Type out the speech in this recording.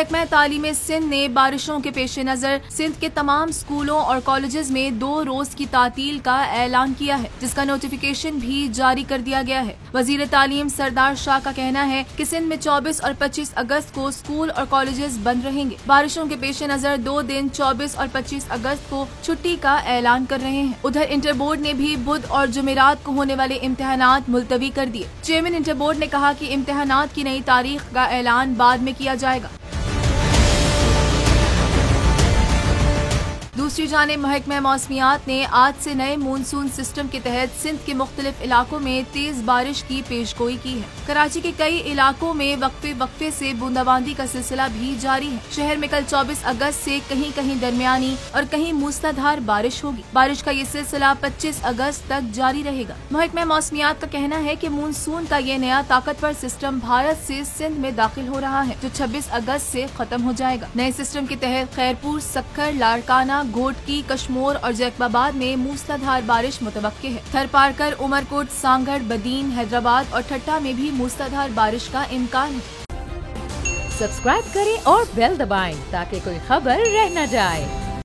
महकमा तालीम सिंध ने बारिशों के पेश नजर सिंध के तमाम स्कूलों और कॉलेजेस में 2 रोज की तातील का ऐलान किया है, जिसका नोटिफिकेशन भी जारी कर दिया गया है। वजीर तालीम सरदार शाह का कहना है कि सिंध में 24 और 25 अगस्त को स्कूल और कॉलेजेस बंद रहेंगे। बारिशों के पेश नजर 2 दिन 24 और 25 अगस्त को छुट्टी का ऐलान कर रहे हैं। उधर इंटर बोर्ड ने भी बुध और जुमेरात को होने वाले इम्तिहानात मुलतवी कर दिए। चेयरमैन इंटर बोर्ड ने कहा कि इम्तिहानात की नई तारीख का ऐलान बाद में किया जाएगा। दूसरी जानिब महकमा मौसमियात ने आज से नए मानसून सिस्टम के तहत सिंध के मुख्तलिफ इलाकों में तेज बारिश की पेशगोई की है। कराची के कई इलाकों में वक्फे से बूंदाबांदी का सिलसिला भी जारी है। शहर में कल 24 अगस्त से कहीं कहीं दरमियानी और कहीं मूसलाधार बारिश होगी। बारिश का ये सिलसिला 25 अगस्त तक जारी रहेगा। महकमा मौसमियात का कहना है कि मानसून का ये नया ताकतवर सिस्टम भारत से सिंध में दाखिल हो रहा है, जो 26 अगस्त से खत्म हो जाएगा। नए सिस्टम के तहत खैरपुर, सक्खर, लाड़काना, घोटकी, कश्मोर और जैकबाबाद में मूसलाधार बारिश मुतवक्के है। थरपारकर, उमरकोट, सांगढ़, बदीन, हैदराबाद और ठट्टा में भी मूसलाधार बारिश का इम्कान है। सब्सक्राइब करें और बेल दबाएं ताकि कोई खबर रह न जाए।